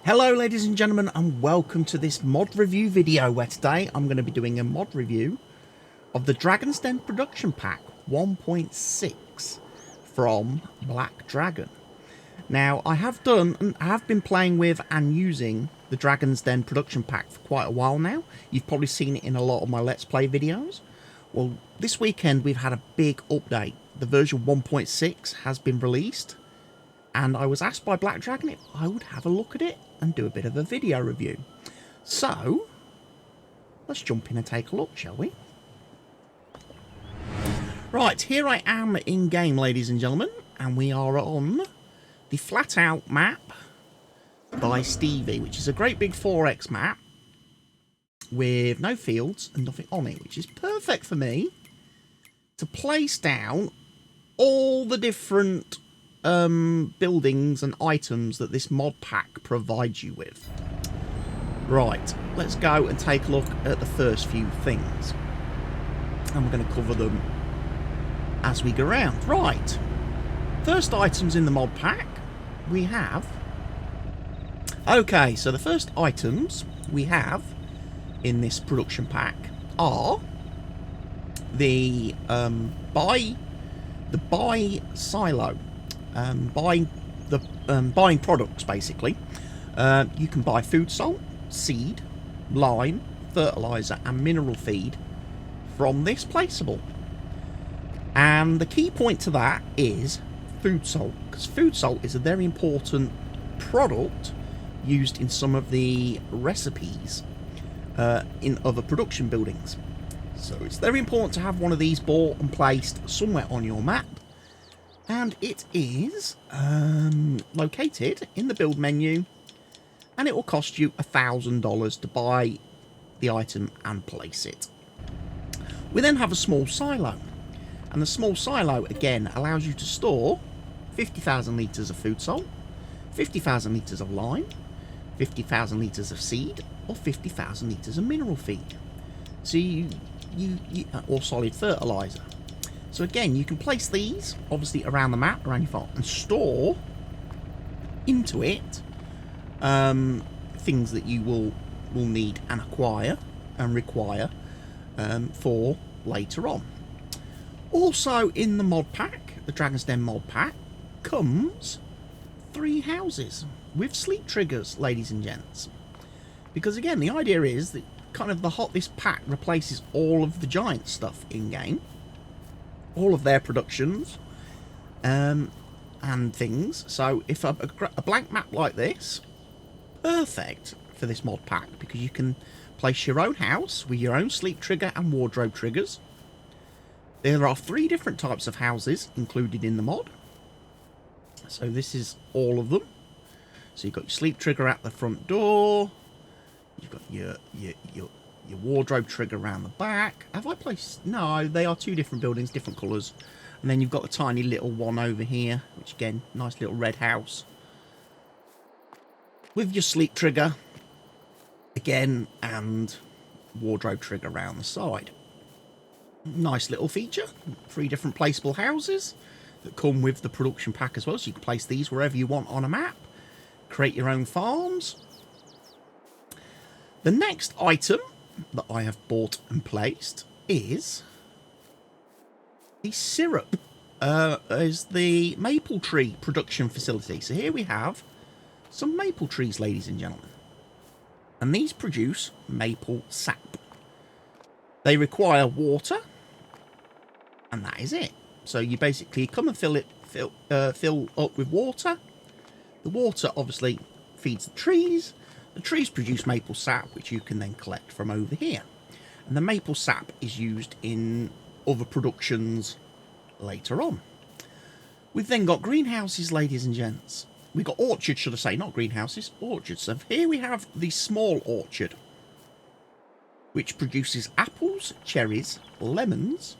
Hello ladies and gentlemen, and welcome to this mod review video where today I'm going to be doing a mod review of the Dragon's Den Production Pack 1.6 from Black Dragon. Now I have been playing with and using the Dragon's Den Production Pack for quite a while now. You've probably seen it in a lot of my Let's Play videos. Well, this weekend we've had a big update. The version 1.6 has been released, and I was asked by Black Dragon if I would have a look at it and do a bit of a video review. So, let's jump in and take a look, shall we? Right, here I am in game, ladies and gentlemen, and we are on the Flat Out map by Stevie, which is a great big 4x map with no fields and nothing on it, which is perfect for me to place down all the different buildings and items that this mod pack provides you with. Right, let's go and take a look at the first few things, and we're going to cover them as we go around. Right, first items in the mod pack we have. Okay, so the first items we have in this production pack are the buy silo. Buying products, basically. You can buy food salt, seed, lime, fertilizer and mineral feed from this placeable. And the key point to that is food salt, because food salt is a very important product used in some of the recipes in other production buildings. So it's very important to have one of these bought and placed somewhere on your map. And it is located in the build menu, and it will cost you $1,000 to buy the item and place it. We then have a small silo, and the small silo again allows you to store 50,000 litres of food salt, 50,000 litres of lime, 50,000 litres of seed, or 50,000 litres of mineral feed. So or solid fertilizer. So again, you can place these, obviously, around the map, around your farm, and store into it things that you will need and acquire and require for later on. Also in the mod pack, the Dragon's Den mod pack, comes 3 houses with sleep triggers, ladies and gents. Because again, the idea is that this pack replaces all of the giant stuff in-game. All of their productions and things. So if a blank map like this, perfect for this mod pack, because you can place your own house with your own sleep trigger and wardrobe triggers. There are 3 different types of houses included in the mod. So this is all of them. So you've got your sleep trigger at the front door. You've got your wardrobe trigger around the back. Have I placed... No, they are 2 different buildings, different colours. And then you've got the tiny little one over here, which again, nice little red house. With your sleep trigger, again, and wardrobe trigger around the side. Nice little feature. 3 different placeable houses that come with the production pack as well. So you can place these wherever you want on a map. Create your own farms. The next item that I have bought and placed is the syrup, is the maple tree production facility. So here we have some maple trees, ladies and gentlemen, and these produce maple sap. They require water, and that is it. So you basically come and fill up with water. The water obviously feeds the trees. The trees produce maple sap, which you can then collect from over here. And the maple sap is used in other productions later on. We've then got greenhouses, ladies and gents. We've got orchards, should I say, not greenhouses, orchards. So here we have the small orchard, which produces apples, cherries, lemons,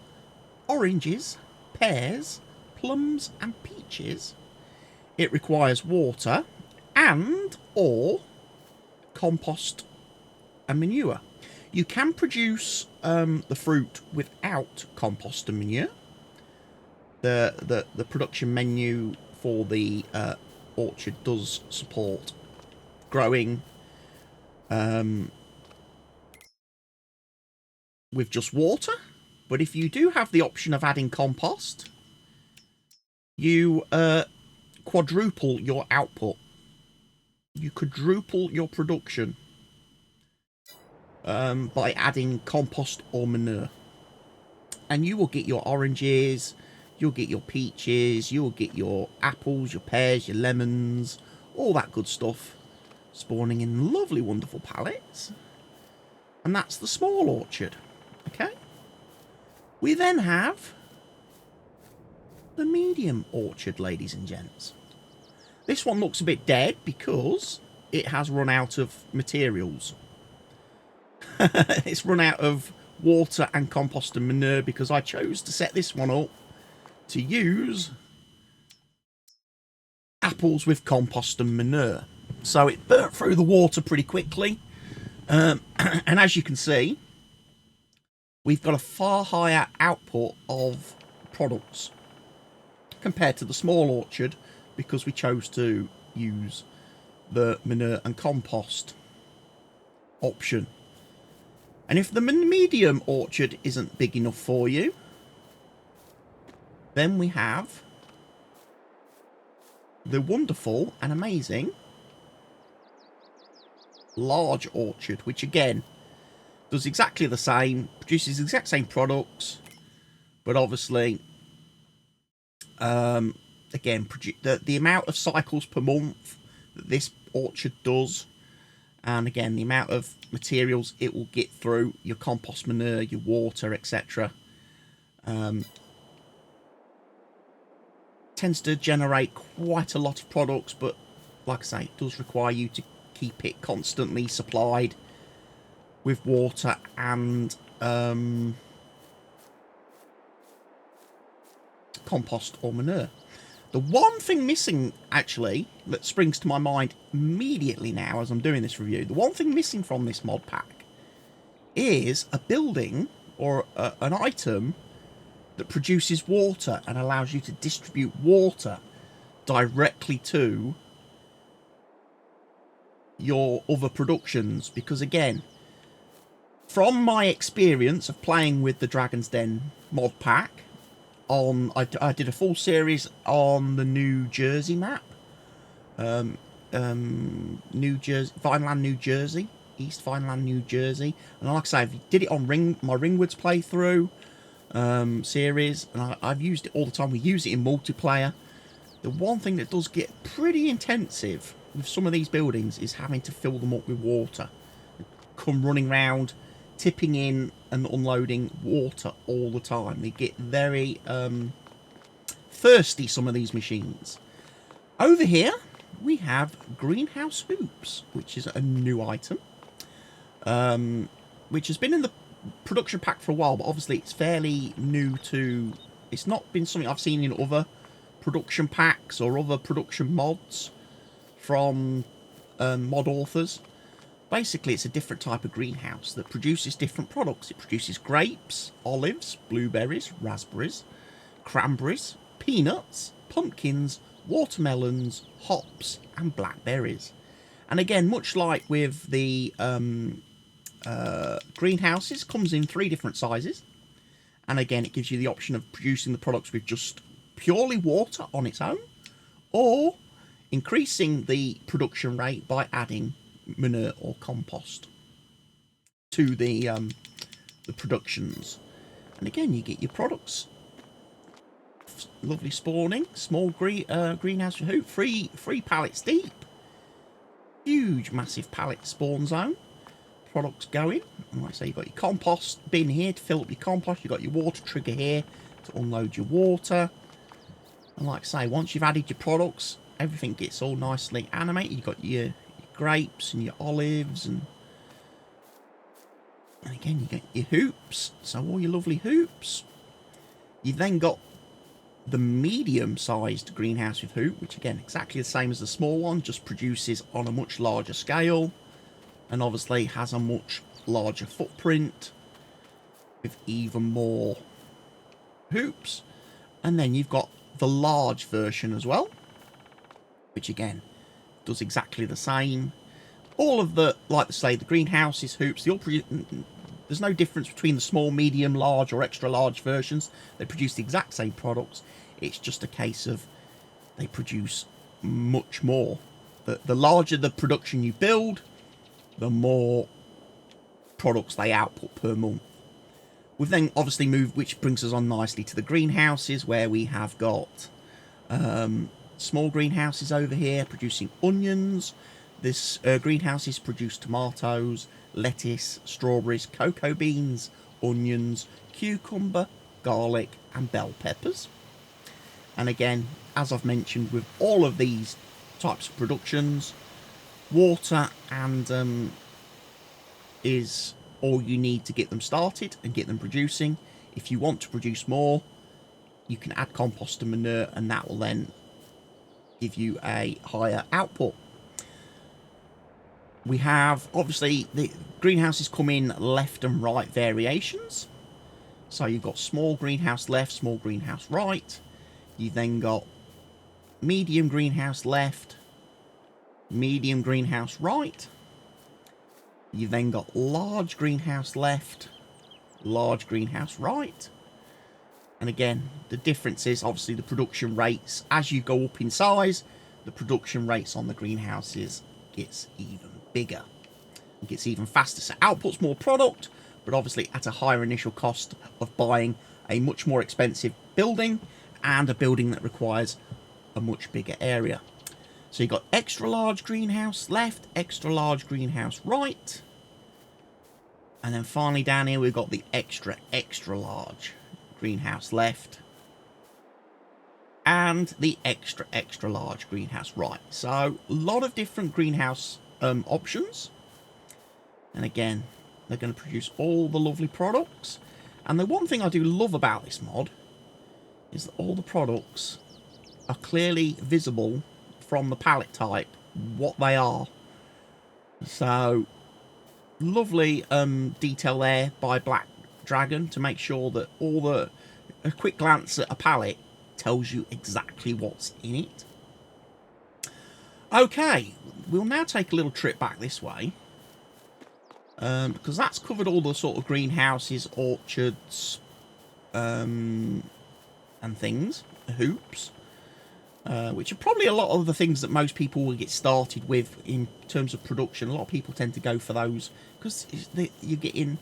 oranges, pears, plums and peaches. It requires water and or compost and manure. You can produce the fruit without compost and manure. The production menu for the orchard does support growing with just water. But if you do have the option of adding compost, you quadruple your output. You quadruple your production by adding compost or manure. And you will get your oranges, you'll get your peaches, you'll get your apples, your pears, your lemons, all that good stuff spawning in lovely, wonderful pallets. And that's the small orchard. Okay. We then have the medium orchard, ladies and gents. This one looks a bit dead because it has run out of materials. It's run out of water and compost and manure because I chose to set this one up to use apples with compost and manure. So it burnt through the water pretty quickly. And as you can see, we've got a far higher output of products compared to the small orchard because we chose to use the manure and compost option. And if the medium orchard isn't big enough for you, then we have the wonderful and amazing large orchard, which again does exactly the same, produces the exact same products, but obviously again the amount of cycles per month that this orchard does, and again the amount of materials it will get through your compost, manure, your water, etc. Tends to generate quite a lot of products, but like I say, it does require you to keep it constantly supplied with water and compost or manure. The one thing missing, actually, that springs to my mind immediately now as I'm doing this review, the one thing missing from this mod pack is a building or an item that produces water and allows you to distribute water directly to your other productions. Because again, from my experience of playing with the Dragon's Den mod pack, I did a full series on the New Jersey map, New Jersey, Vineland, New Jersey, East Vineland, New Jersey, and like I say, I did it on my Ringwoods playthrough series, and I've used it all the time. We use it in multiplayer. The one thing that does get pretty intensive with some of these buildings is having to fill them up with water, come running round, tipping in and unloading water all the time. They get very thirsty, some of these machines. Over here we have greenhouse hoops, which is a new item, which has been in the production pack for a while, but obviously it's fairly new to, it's not been something I've seen in other production packs or other production mods from mod authors. Basically, it's a different type of greenhouse that produces different products. It produces grapes, olives, blueberries, raspberries, cranberries, peanuts, pumpkins, watermelons, hops, and blackberries. And again, much like with the greenhouses, comes in 3 different sizes. And again, it gives you the option of producing the products with just purely water on its own, or increasing the production rate by adding manure or compost to the productions. And again, you get your products lovely spawning, small greenhouse hoop, 3 pallets deep, huge massive pallet spawn zone, products going. And like I say, you've got your compost bin here to fill up your compost, you've got your water trigger here to unload your water. And like I say, once you've added your products, everything gets all nicely animated. You've got your grapes and your olives, and again you get your hoops, so all your lovely hoops. You've then got the medium sized greenhouse with hoop, which again exactly the same as the small one, just produces on a much larger scale and obviously has a much larger footprint with even more hoops. And then you've got the large version as well, which again does exactly the same. all of the, like I say, the greenhouses, hoops, there's no difference between the small, medium, large or extra large versions. They produce the exact same products. It's just a case of they produce much more. The larger the production you build, the more products they output per month. We've then obviously moved, which brings us on nicely to the greenhouses, where we have got small greenhouses over here producing onions. This greenhouses produce tomatoes, lettuce, strawberries, cocoa beans, onions, cucumber, garlic and bell peppers. And again, as I've mentioned, with all of these types of productions, water and is all you need to get them started and get them producing. If you want to produce more, you can add compost and manure, and that will then give you a higher output. We have, obviously, the greenhouses come in left and right variations. So you've got small greenhouse left, small greenhouse right. You've then got medium greenhouse left, medium greenhouse right. You've then got large greenhouse left, large greenhouse right. And again, the difference is obviously the production rates. As you go up in size, the production rates on the greenhouses gets even bigger. It gets even faster. So outputs more product, but obviously at a higher initial cost of buying a much more expensive building and a building that requires a much bigger area. So you've got extra large greenhouse left, extra large greenhouse right. And then finally down here we've got the extra large greenhouse left and the extra large greenhouse right. So a lot of different greenhouse options. And again, they're going to produce all the lovely products. And the one thing I do love about this mod is that all the products are clearly visible from the palette type what they are. So lovely detail there by Black Dragon to make sure that a quick glance at a palette tells you exactly what's in it. Okay, we'll now take a little trip back this way, because that's covered all the sort of greenhouses, orchards, and things, hoops, which are probably a lot of the things that most people will get started with in terms of production. A lot of people tend to go for those because you're getting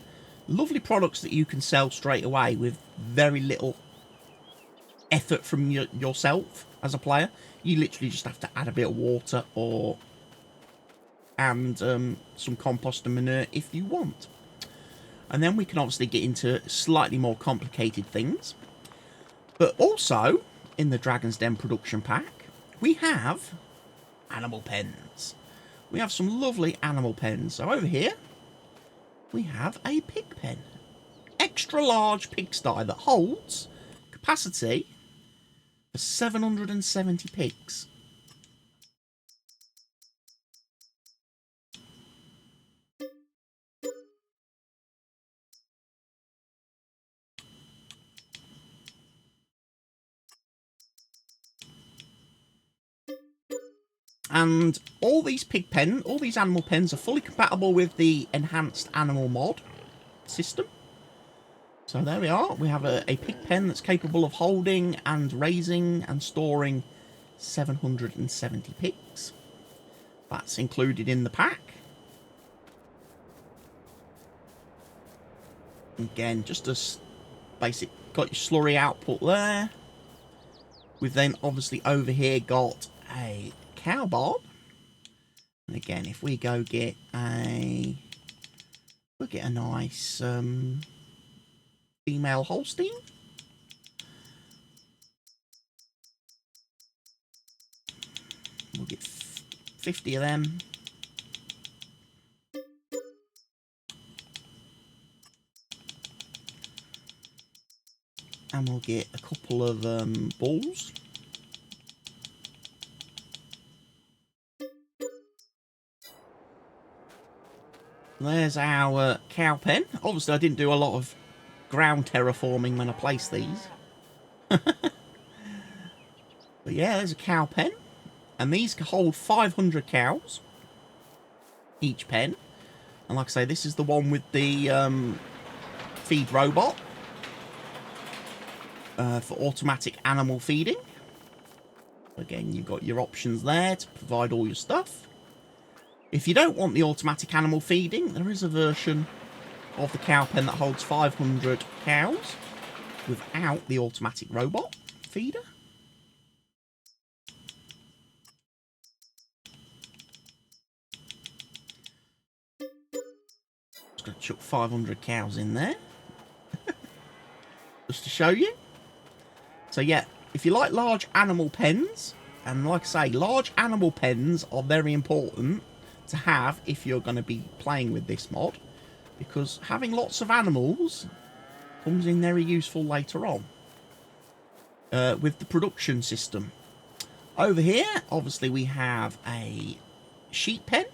lovely products that you can sell straight away with very little effort from yourself as a player. You literally just have to add a bit of water and some compost and manure if you want. And then we can obviously get into slightly more complicated things. But also, in the Dragon's Den production pack, we have animal pens. We have some lovely animal pens. So over here, we have a pig pen. Extra large pigsty that holds capacity for 770 pigs. And all these animal pens are fully compatible with the enhanced animal mod system. So there we are. We have a pig pen that's capable of holding and raising and storing 770 pigs. That's included in the pack. Again, just a basic, got your slurry output there. We've then obviously over here got a cow barb. And again, if we go get we'll get a nice female Holstein. We'll get 50 of them. And we'll get a couple of bulls. There's our cow pen. Obviously, I didn't do a lot of ground terraforming when I placed these. But yeah, there's a cow pen. And these can hold 500 cows. each pen. And like I say, this is the one with the feed robot for automatic animal feeding. Again, you've got your options there to provide all your stuff. If you don't want the automatic animal feeding, there is a version of the cow pen that holds 500 cows without the automatic robot feeder. Just going to chuck 500 cows in there just to show you. So yeah, if you like large animal pens, and like I say, large animal pens are very important to have if you're going to be playing with this mod, because having lots of animals comes in very useful later on with the production system. Over here, obviously, we have a sheep pen,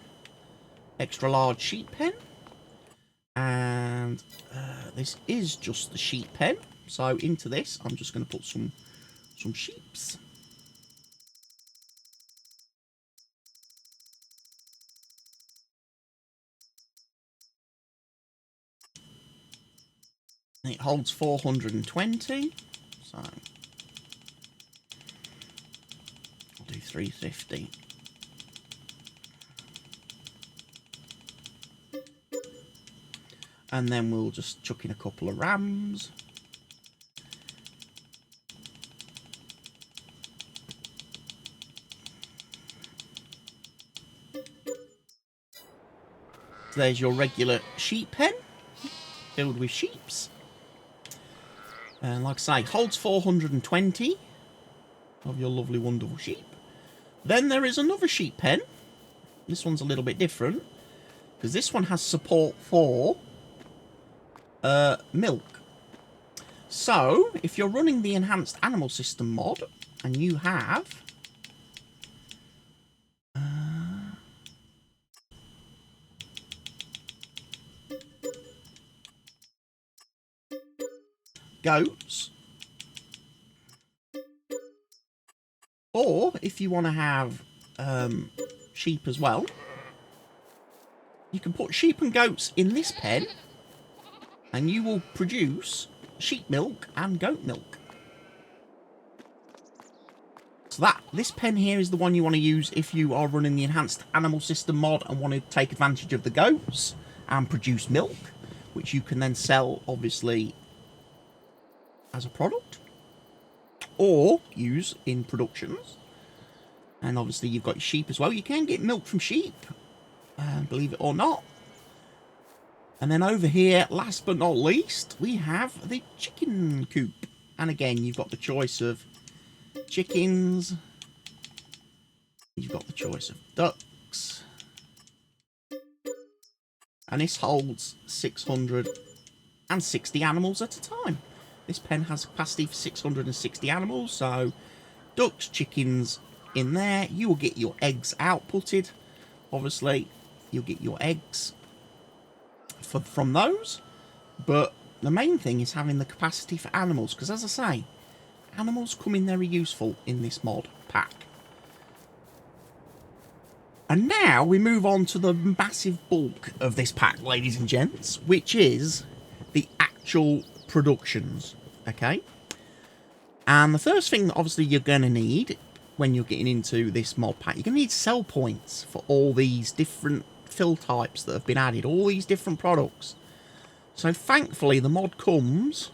extra large sheep pen, and this is just the sheep pen. So into this, I'm just going to put some sheeps. And it holds 420, so I'll do 350. And then we'll just chuck in a couple of rams. So there's your regular sheep pen, filled with sheeps. And like I say, holds 420 of your lovely, wonderful sheep. Then there is another sheep pen. This one's a little bit different, because this one has support for milk. So, if you're running the Enhanced Animal System mod, and you have goats, or if you want to have sheep as well, you can put sheep and goats in this pen, and you will produce sheep milk and goat milk. So this pen here is the one you want to use if you are running the Enhanced Animal System mod and want to take advantage of the goats and produce milk, which you can then sell, obviously, as a product, or use in productions. And obviously you've got your sheep as well. You can get milk from sheep, believe it or not. And then over here, last but not least, we have the chicken coop. And again, you've got the choice of chickens, you've got the choice of ducks, and this holds 660 animals at a time. This pen has capacity for 660 animals, so ducks, chickens in there. You will get your eggs outputted. Obviously, you'll get your eggs from those. But the main thing is having the capacity for animals, because as I say, animals come in very useful in this mod pack. And now we move on to the massive bulk of this pack, ladies and gents, which is the actual productions, okay? And the first thing that obviously you're going to need when you're getting into this mod pack, you're going to need sell points for all these different fill types that have been added, all these different products. So thankfully the mod comes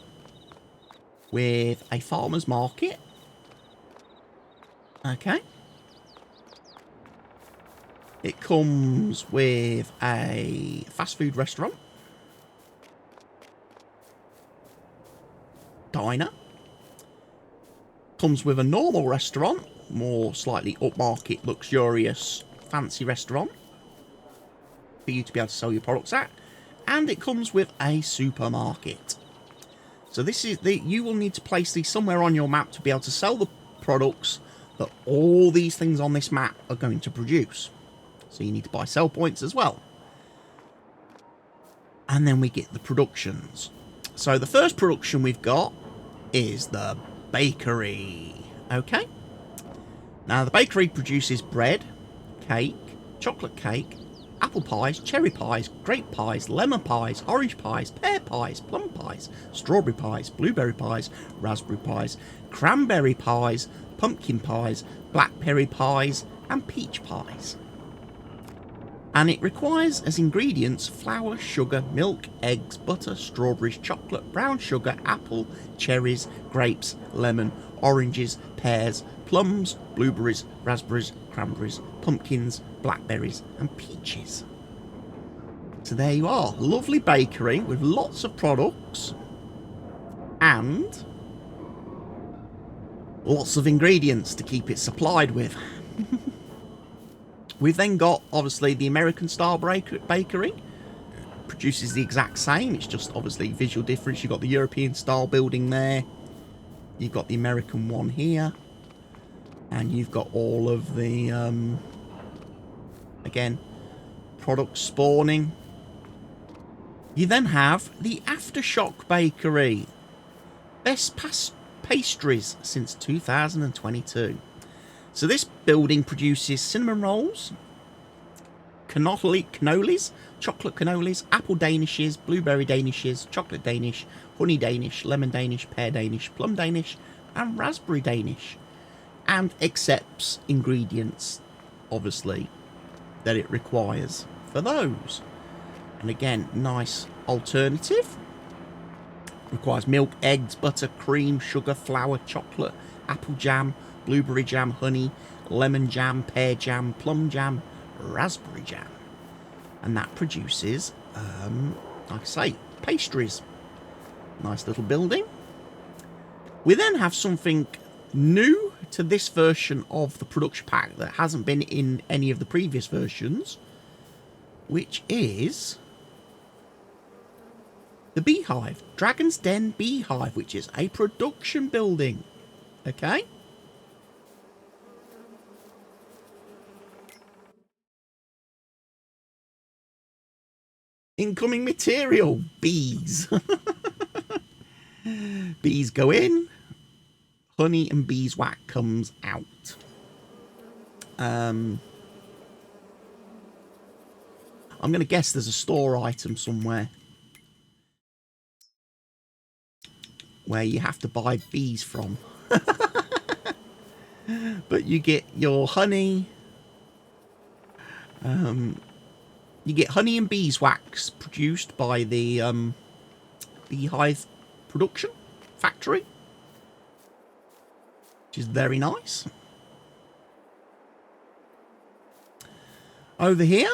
with a farmer's market, okay? It comes with a fast food restaurant, diner, comes with a normal restaurant, more slightly upmarket, luxurious, fancy restaurant for you to be able to sell your products at, and it comes with a supermarket. So this is you will need to place these somewhere on your map to be able to sell the products that all these things on this map are going to produce. So you need to buy sell points as well. And then we get the productions. So the first production we've got is the bakery. Okay. Now the bakery produces bread, cake, chocolate cake, apple pies, cherry pies, grape pies, lemon pies, orange pies, pear pies, plum pies, strawberry pies, blueberry pies, raspberry pies, cranberry pies, pumpkin pies, blackberry pies, and peach pies. And it requires as ingredients flour, sugar, milk, eggs, butter, strawberries, chocolate, brown sugar, apple, cherries, grapes, lemon, oranges, pears, plums, blueberries, raspberries, cranberries, pumpkins, blackberries, and peaches. So there you are, lovely bakery with lots of products and lots of ingredients to keep it supplied with. We've then got, obviously, the American style bakery. Produces the exact same. It's just, obviously, visual difference. You've got the European style building there. You've got the American one here. And you've got all of the, again, products spawning. You then have the Aftershock Bakery. Best pastries since 2022. So this building produces cinnamon rolls, cannolis, chocolate cannolis, apple danishes, blueberry danishes, chocolate danish, honey danish, lemon danish, pear danish, plum danish, and raspberry danish. And accepts ingredients, obviously, that it requires for those. And again, nice alternative. Requires milk, eggs, butter, cream, sugar, flour, chocolate, apple jam, blueberry jam, honey, lemon jam, pear jam, plum jam, raspberry jam. And that produces, like I say, pastries. Nice little building. We then have something new to this version of the production pack that hasn't been in any of the previous versions, which is the Beehive, Dragon's Den Beehive, which is a production building. Okay? Incoming material, bees. Bees go in, honey and beeswax comes out. I'm going to guess there's a store item somewhere where you have to buy bees from. But you get your honey. You get honey and beeswax produced by the Beehive production factory, which is very nice. Over here,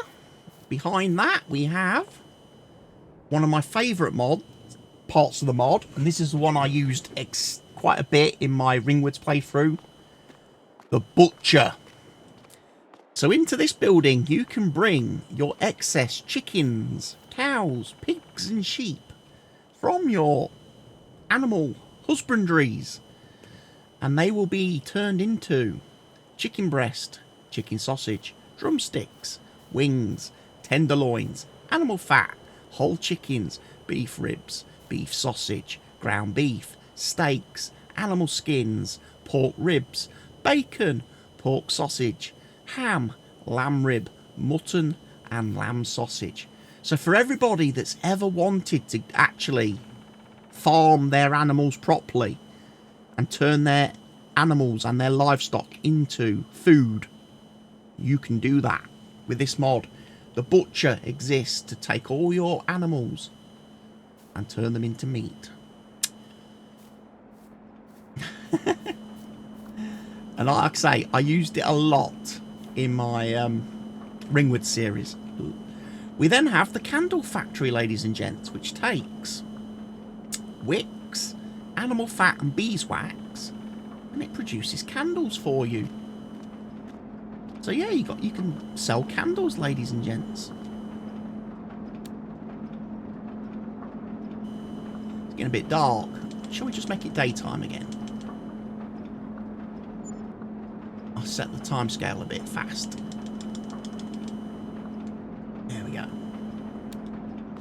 behind that, we have one of my favourite parts of the mod, and this is the one I used quite a bit in my Ringwoods playthrough, the Butcher. So into this building, you can bring your excess chickens, cows, pigs and sheep from your animal husbandries, and they will be turned into chicken breast, chicken sausage, drumsticks, wings, tenderloins, animal fat, whole chickens, beef ribs, beef sausage, ground beef, steaks, animal skins, pork ribs, bacon, pork sausage, ham, lamb rib, mutton and lamb sausage. So for everybody that's ever wanted to actually farm their animals properly and turn their animals and their livestock into food, you can do that with this mod. The Butcher exists to take all your animals and turn them into meat. And like I say, I used it a lot in my Ringwood series. We then have the Candle Factory, ladies and gents, which takes wicks, animal fat and beeswax, and it produces candles for you. So yeah, you can sell candles, ladies and gents. It's getting a bit dark. Shall we just make it daytime again? I'll set the time scale a bit fast. There we go.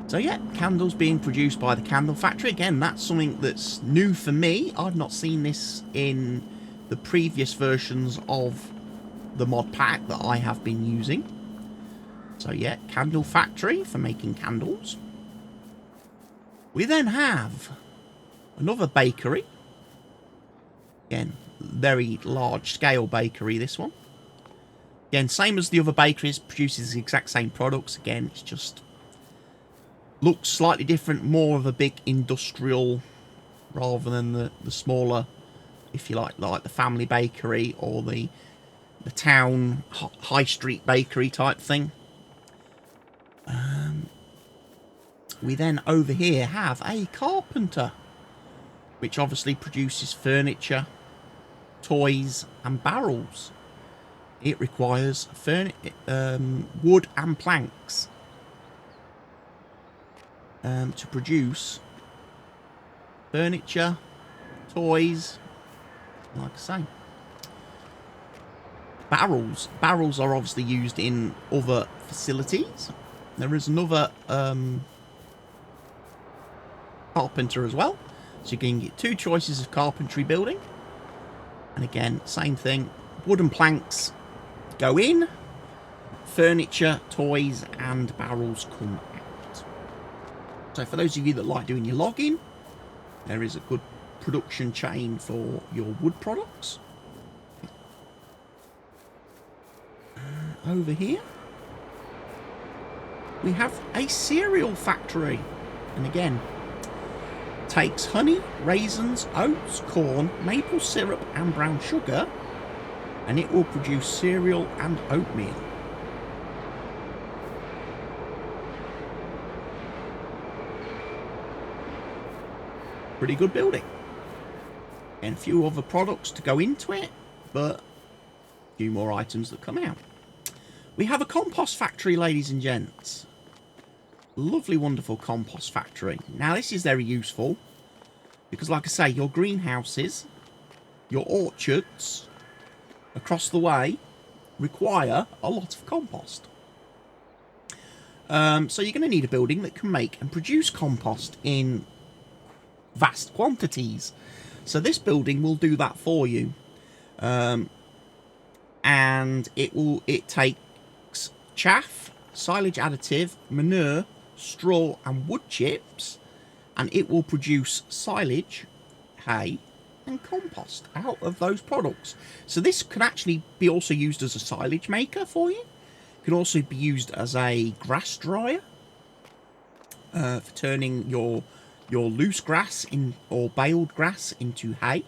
So yeah, candles being produced by the Candle Factory. Again, that's something that's new for me. I've not seen this in the previous versions of the mod pack that I have been using. So yeah, candle factory for making candles. We then have another bakery. Again, very large scale bakery, this one. Again, same as the other bakeries, produces the exact same products. Again, it's just looks slightly different, more of a big industrial rather than the smaller, if you like the family bakery or the town high street bakery type thing. We then over here have a carpenter, which obviously produces furniture, toys and barrels. It requires wood and planks to produce furniture, toys, like I say. Barrels. Barrels are obviously used in other facilities. There is another carpenter as well. So you can get two choices of carpentry building. And again, same thing. Wooden planks go in. Furniture, toys and barrels come out. So for those of you that like doing your logging, there is a good production chain for your wood products. Over here, we have a cereal factory. And again, takes honey, raisins, oats, corn, maple syrup and brown sugar, and it will produce cereal and oatmeal. Pretty good building. And a few other products to go into it, but a few more items that come out. We have a compost factory, ladies and gents. Lovely, wonderful compost factory. Now, this is very useful because, like I say, your greenhouses, your orchards across the way require a lot of compost. So you're going to need a building that can make and produce compost in vast quantities. So this building will do that for you. And it takes chaff, silage additive, manure, straw and wood chips, and it will produce silage, hay and compost out of those products. So this can actually be also used as a silage maker for you. It can also be used as a grass dryer for turning your loose grass or baled grass into hay.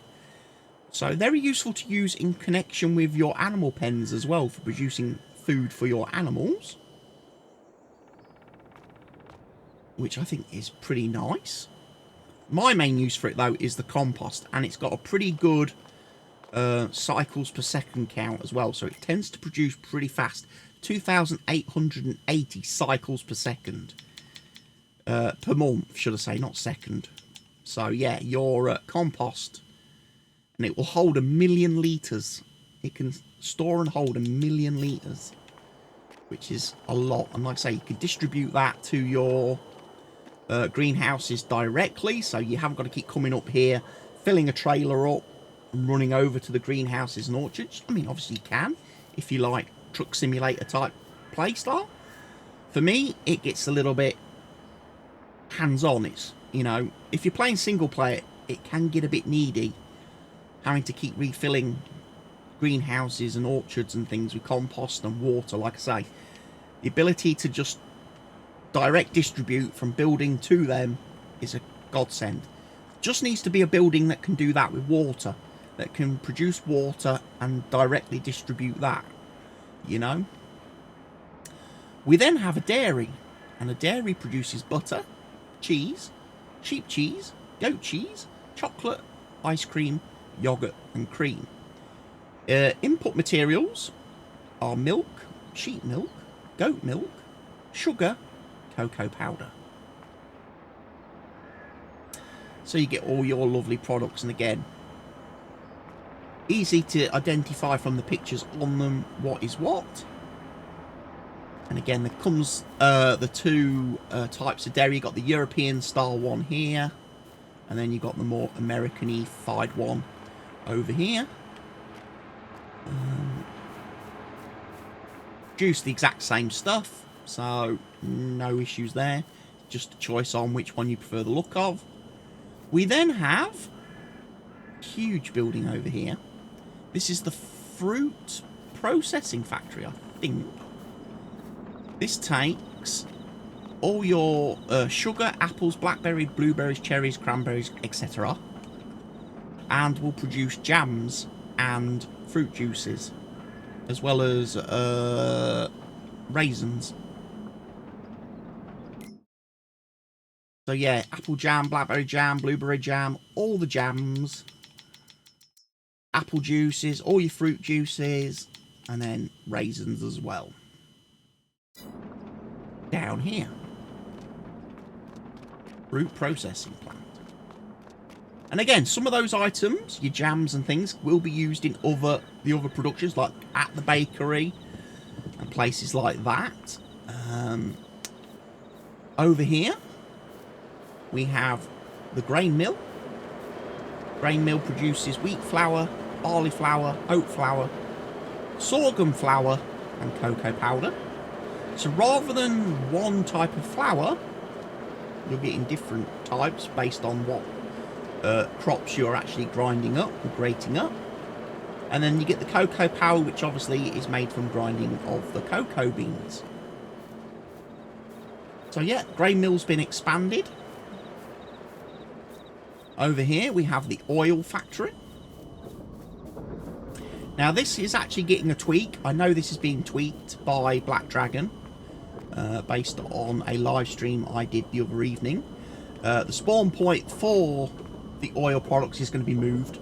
So very useful to use in connection with your animal pens as well, for producing food for your animals, which I think is pretty nice. My main use for it though is the compost, and it's got a pretty good cycles per second count as well, so it tends to produce pretty fast. 2,880 cycles per second per month, should I say, not second. So yeah, your compost, and it will hold 1 million litres. It can store and hold 1 million litres, which is a lot. And like I say, you can distribute that to your greenhouses directly, so you haven't got to keep coming up here, filling a trailer up and running over to the greenhouses and orchards. I mean, obviously you can, if you like truck simulator type play style. For me, it gets a little bit hands-on. It's, you know, if you're playing single player, it can get a bit needy, having to keep refilling greenhouses and orchards and things with compost and water. Like I say, the ability to just direct distribute from building to them is a godsend. Just needs to be a building that can do that with water, that can produce water and directly distribute that, you know. We then have a dairy, and a dairy produces butter, cheese, sheep cheese, goat cheese, chocolate, ice cream, yogurt and cream. Input materials are milk, sheep milk, goat milk, sugar, cocoa powder. So you get all your lovely products, and again, easy to identify from the pictures on them what is what. And again, there comes the two types of dairy. You've got the European style one here, and then you've got the more American-ified one over here. Produce the exact same stuff, so no issues there. Just a choice on which one you prefer the look of. We then have a huge building over here. This is the fruit processing factory, I think. This takes all your sugar, apples, blackberries, blueberries, cherries, cranberries, etc. and will produce jams and fruit juices, as well as raisins. So yeah, apple jam, blackberry jam, blueberry jam, all the jams, apple juices, all your fruit juices, and then raisins as well. Down here, fruit processing plant. And again, some of those items, your jams and things, will be used in the other productions, like at the bakery and places like that. Over here, we have the grain mill. Grain mill produces wheat flour, barley flour, oat flour, sorghum flour, and cocoa powder. So rather than one type of flour, you're getting different types based on what crops you're actually grinding up and grating up. And then you get the cocoa powder, which obviously is made from grinding of the cocoa beans. So yeah, grain mill's been expanded. Over here we have the oil factory. Now this is actually getting a tweak. I know this is being tweaked by Black Dragon, based on a live stream I did the other evening. The spawn point for the oil products is going to be moved,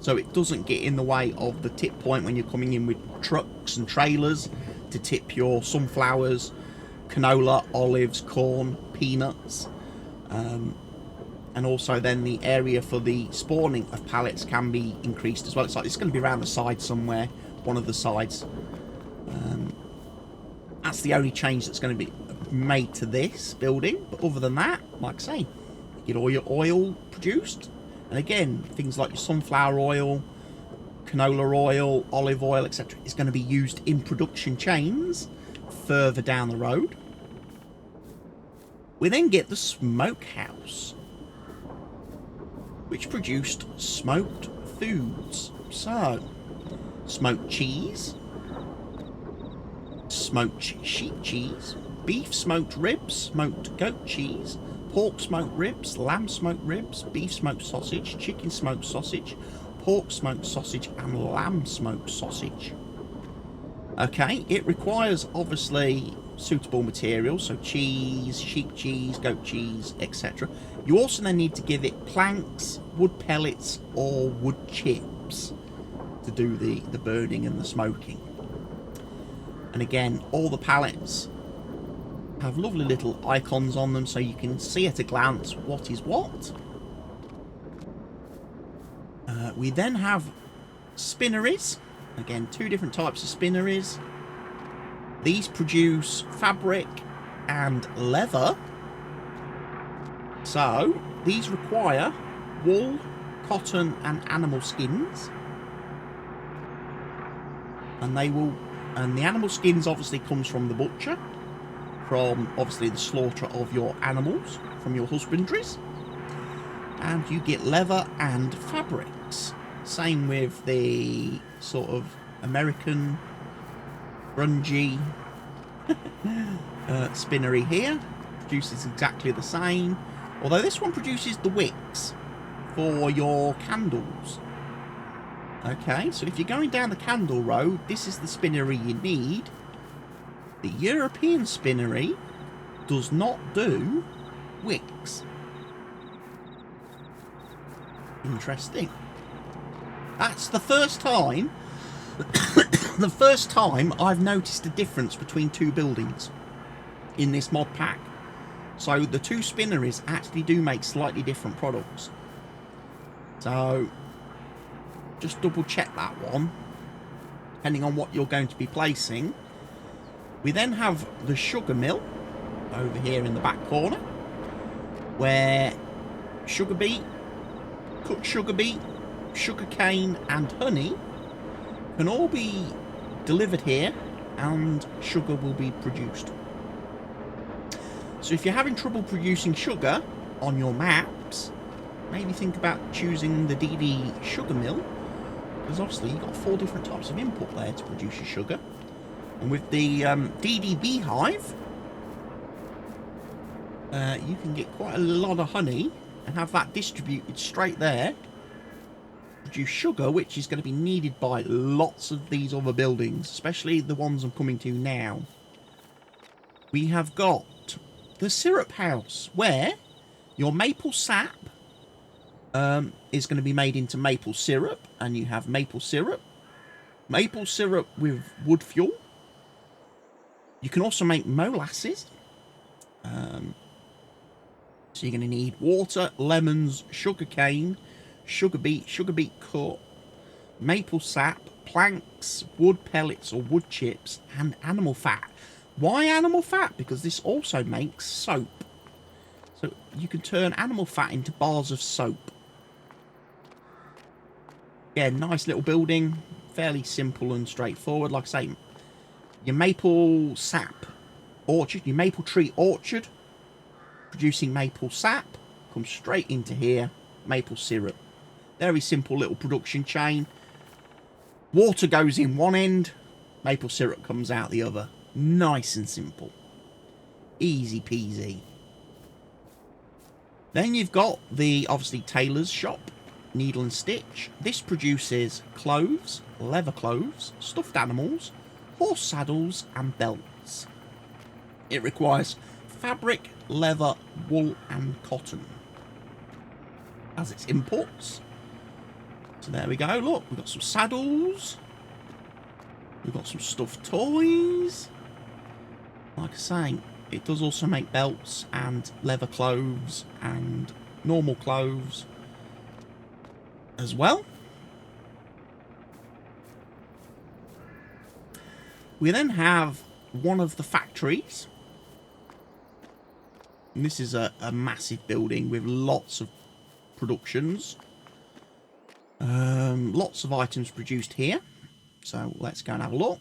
so it doesn't get in the way of the tip point when you're coming in with trucks and trailers to tip your sunflowers, canola, olives, corn, peanuts, and also then the area for the spawning of pallets can be increased as well. It's going to be around the side somewhere, one of the sides. That's the only change that's going to be made to this building, but other than that, like I say, you get all your oil produced, and again, things like your sunflower oil, canola oil, olive oil, etc. is going to be used in production chains further down the road. We then get the smokehouse, which produced smoked foods. So, smoked cheese, smoked sheep cheese, beef smoked ribs, smoked goat cheese, pork smoked ribs, lamb smoked ribs, beef smoked sausage, chicken smoked sausage, pork smoked sausage, and lamb smoked sausage. Okay, it requires obviously suitable materials, so cheese, sheep cheese, goat cheese, etc. You also then need to give it planks, wood pellets, or wood chips to do the burning and the smoking. And again, all the pallets have lovely little icons on them, so you can see at a glance what is what. We then have spinneries. Again, two different types of spinneries. These produce fabric and leather. So, these require wool, cotton, and animal skins. And the animal skins obviously comes from the butcher, from obviously the slaughter of your animals, from your husbandries. And you get leather and fabrics. Same with the sort of American grungy spinnery here. Produces exactly the same, although this one produces the wicks for your candles. Okay, so if you're going down the candle road, this is the spinnery you need. The European spinnery does not do wicks. Interesting. That's the first time the first time I've noticed a difference between two buildings in this mod pack. So the two spinneries actually do make slightly different products. So just double check that one, depending on what you're going to be placing. We then have the sugar mill over here in the back corner, where sugar beet, cut sugar beet, sugar cane and honey can all be delivered here and sugar will be produced. So if you're having trouble producing sugar on your maps, maybe think about choosing the DD sugar mill, because obviously you've got 4 different types of input there to produce your sugar. And with the DD beehive, you can get quite a lot of honey and have that distributed straight there. Produce sugar, which is going to be needed by lots of these other buildings, especially the ones I'm coming to now. We have got the syrup house, where your maple sap is going to be made into maple syrup, and you have maple syrup with wood fuel. You can also make molasses. So you're going to need water, lemons, sugar cane, sugar beet cut, maple sap, planks, wood pellets or wood chips, and animal fat. Why animal fat? Because this also makes soap. So you can turn animal fat into bars of soap. Yeah, nice little building. Fairly simple and straightforward. Like I say, your maple sap orchard, your maple tree orchard, producing maple sap, comes straight into here. Maple syrup. Very simple little production chain. Water goes in one end, maple syrup comes out the other. Nice and simple. Easy peasy. Then you've got the, obviously, tailor's shop, needle and stitch. This produces clothes, leather clothes, stuffed animals, horse saddles, and belts. It requires fabric, leather, wool, and cotton as its inputs. So there we go. Look, we've got some saddles. We've got some stuffed toys. Like I say, it does also make belts and leather clothes and normal clothes as well. We then have one of the factories. And this is a massive building with lots of productions. Lots of items produced here. So let's go and have a look.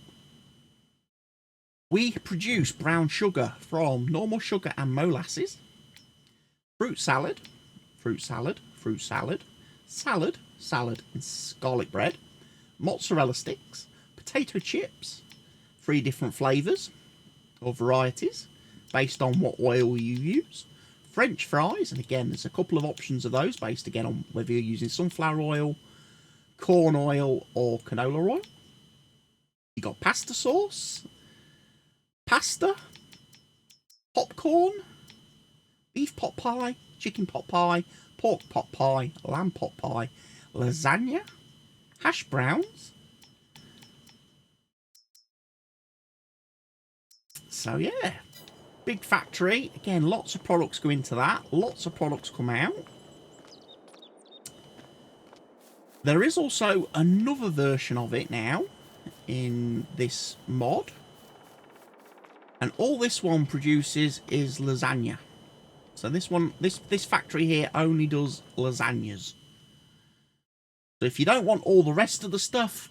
We produce brown sugar from normal sugar and molasses, fruit salad, fruit salad, fruit salad, salad, salad and garlic bread, mozzarella sticks, potato chips, 3 different flavours or varieties based on what oil you use, French fries, and again there's a couple of options of those based again on whether you're using sunflower oil, corn oil or canola oil. You got pasta sauce, pasta, popcorn, beef pot pie, chicken pot pie, pork pot pie, lamb pot pie, lasagna, hash browns. So yeah, big factory. Again, lots of products go into that. Lots of products come out. There is also another version of it now in this mod. And all this one produces is lasagna. So this one, this factory here only does lasagnas. So if you don't want all the rest of the stuff,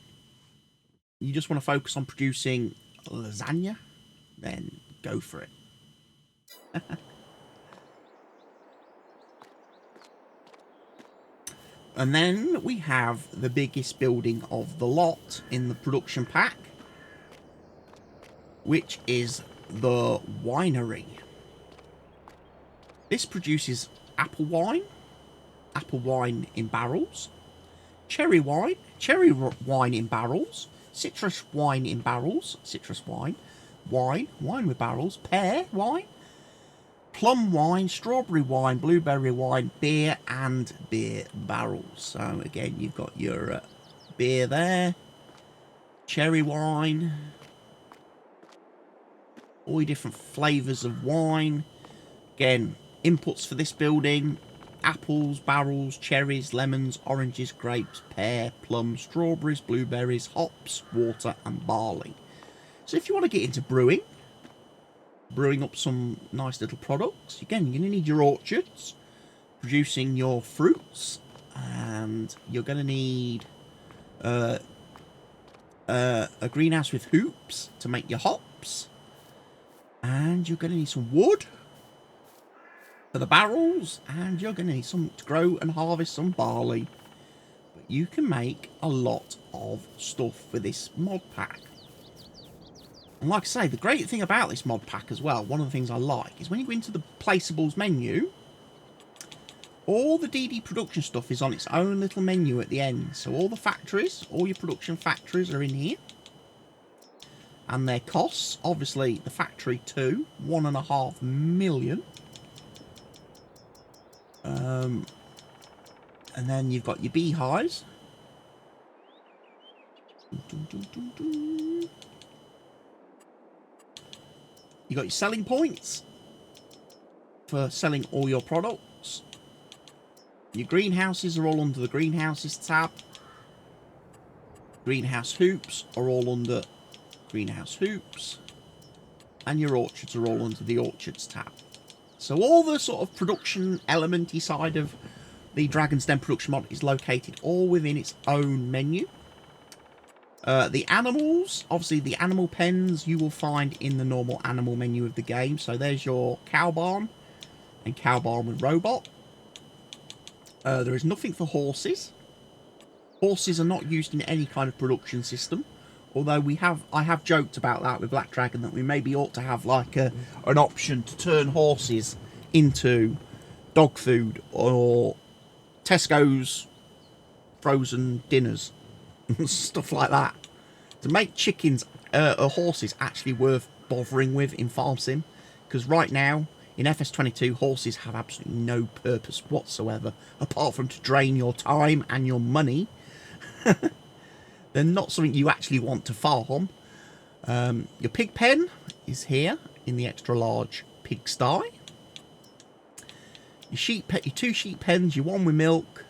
you just want to focus on producing lasagna, then go for it. And then we have the biggest building of the lot in the production pack, which is the winery. This produces apple wine in barrels, cherry wine in barrels, citrus wine in barrels, wine with barrels, pear wine, plum wine, strawberry wine, blueberry wine, beer, and beer barrels. So again, you've got your beer there, cherry wine, all your different flavours of wine. Again, inputs for this building: apples, barrels, cherries, lemons, oranges, grapes, pear, plum, strawberries, blueberries, hops, water, and barley. So if you want to get into brewing up some nice little products, again, you're going to need your orchards producing your fruits, and you're going to need a greenhouse with hoops to make your hops, and you're going to need some wood, for the barrels, and you're going to need some to grow and harvest some barley. But you can make a lot of stuff with this mod pack. And like I say, the great thing about this mod pack as well, one of the things I like, is when you go into the placeables menu, all the DD production stuff is on its own little menu at the end. So all the factories, all your production factories are in here. And their costs, obviously the factory 2, 1.5 million. And then you've got your beehives. You've got your selling points for selling all your products. Your greenhouses are all under the greenhouses tab. Greenhouse hoops are all under greenhouse hoops. And your orchards are all under the orchards tab. So all the sort of production elementy side of the Dragon's Den production mod is located all within its own menu. The animals, obviously the animal pens you will find in the normal animal menu of the game. So there's your cow barn and cow barn with robot. There is nothing for horses. Horses are not used in any kind of production system. Although I have joked about that with Black Dragon, that we maybe ought to have like an option to turn horses into dog food or Tesco's frozen dinners. Stuff like that. To make chickens or horses actually worth bothering with in Farm Sim. Because right now, in FS22, horses have absolutely no purpose whatsoever. Apart from to drain your time and your money. They're not something you actually want to farm. Your pig pen is here in the extra large pigsty. Your 2 sheep pens, your 1 with milk.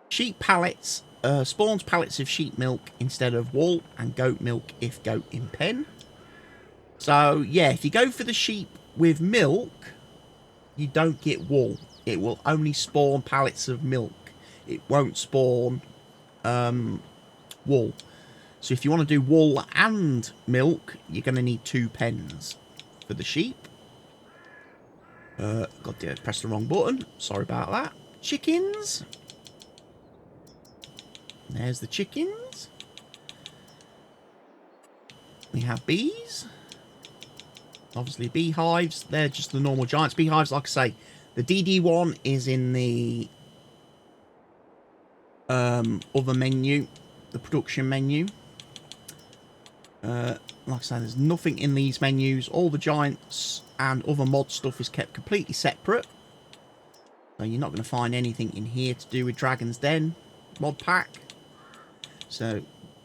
Sheep pallets, spawns pallets of sheep milk instead of wool, and goat milk if goat in pen. So yeah, if you go for the sheep with milk, you don't get wool. It will only spawn pallets of milk. It won't spawn wool. So if you want to do wool and milk, you're going to need 2 pens for the sheep. God dear, pressed the wrong button. Sorry about that. Chickens. There's the chickens. We have bees. Obviously beehives. They're just the normal giants beehives. Like I say, the DD one is in the other menu, the production menu. Like I say, there's nothing in these menus. All the giants and other mod stuff is kept completely separate. So you're not going to find anything in here to do with Dragon's Den mod pack. So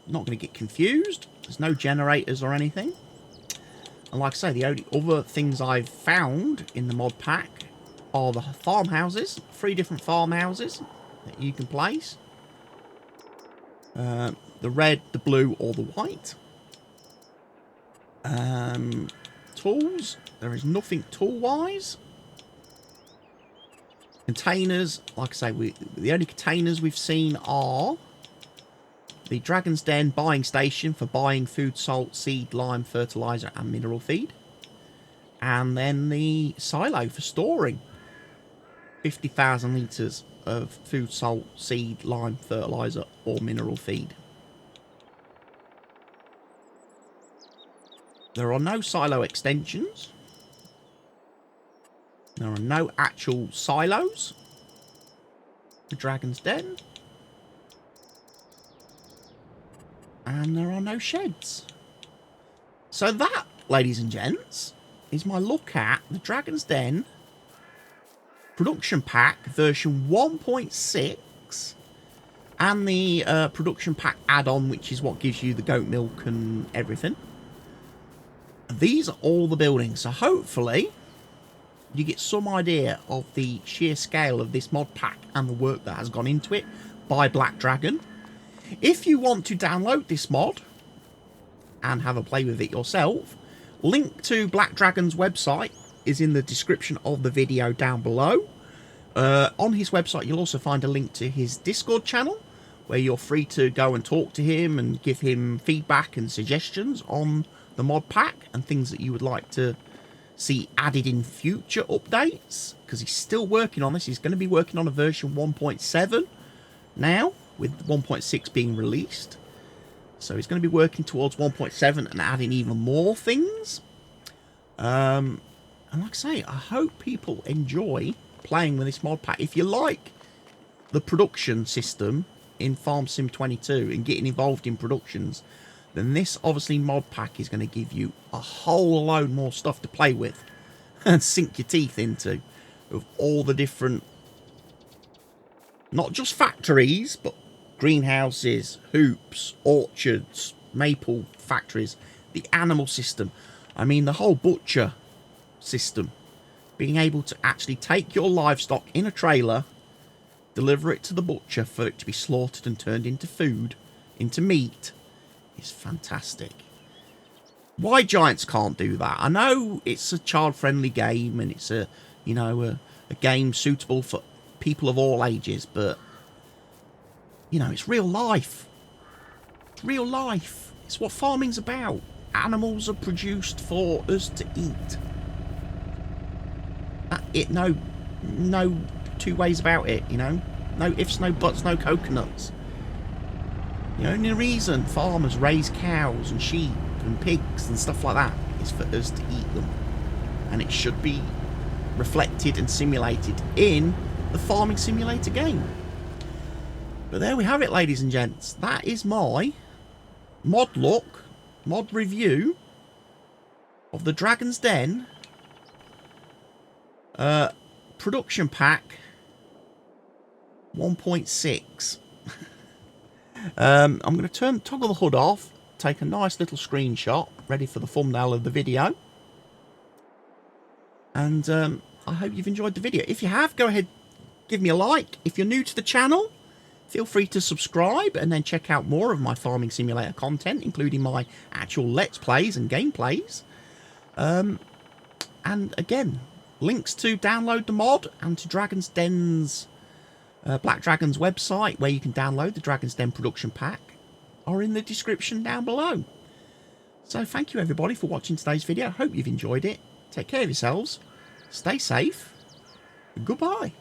not going to get confused. There's no generators or anything. And like I say, the only other things I've found in the mod pack are the farmhouses. 3 different farmhouses that you can place. The red, the blue, or the white. Tools. There is nothing tool-wise. Containers. Like I say, the only containers we've seen are the Dragon's Den buying station for buying food, salt, seed, lime, fertilizer, and mineral feed. And then the silo for storing 50,000 litres of food, salt, seed, lime, fertilizer, or mineral feed. There are no silo extensions. There are no actual silos for Dragon's Den. And there are no sheds. So that, ladies and gents, is my look at the Dragon's Den production pack version 1.6 and the production pack add-on, which is what gives you the goat milk and everything. These are all the buildings, so hopefully you get some idea of the sheer scale of this mod pack and the work that has gone into it by Black Dragon. If you want to download this mod and have a play with it yourself, link to Black Dragon's website is in the description of the video down below. On his website you'll also find a link to his Discord channel, where you're free to go and talk to him and give him feedback and suggestions on the mod pack and things that you would like to see added in future updates, because he's still working on this. He's going to be working on a version 1.7 now, with 1.6 being released. So he's going to be working towards 1.7 and adding even more things. And like I say, I hope people enjoy playing with this mod pack. If you like the production system in Farm Sim 22 and getting involved in productions, then this obviously mod pack is going to give you a whole load more stuff to play with and sink your teeth into, of all the different, not just factories, but greenhouses, hoops, orchards, maple factories, the animal system. I mean, the whole butcher system. Being able to actually take your livestock in a trailer, deliver it to the butcher for it to be slaughtered and turned into food, into meat, is fantastic. Why Giants can't do that? I know it's a child-friendly game and it's a, you know, a game suitable for people of all ages, but you know, it's real life. It's real life. It's what farming's about. Animals are produced for us to eat. No two ways about it, you know. No ifs, no buts, no coconuts. The only reason farmers raise cows and sheep and pigs and stuff like that is for us to eat them. And it should be reflected and simulated in the Farming Simulator game. But there we have it, ladies and gents. That is my mod review of the Dragon's Den production pack 1.6. I'm going to toggle the hood off, take a nice little screenshot ready for the thumbnail of the video, and I hope you've enjoyed the video. If you have, go ahead, give me a like. If you're new to the channel, feel free to subscribe and then check out more of my Farming Simulator content, including my actual Let's Plays and gameplays. And again, links to download the mod and to Dragon's Den's Black Dragon's website, where you can download the Dragon's Den production pack, are in the description down below. So thank you everybody for watching today's video. Hope you've enjoyed it. Take care of yourselves, stay safe, and goodbye.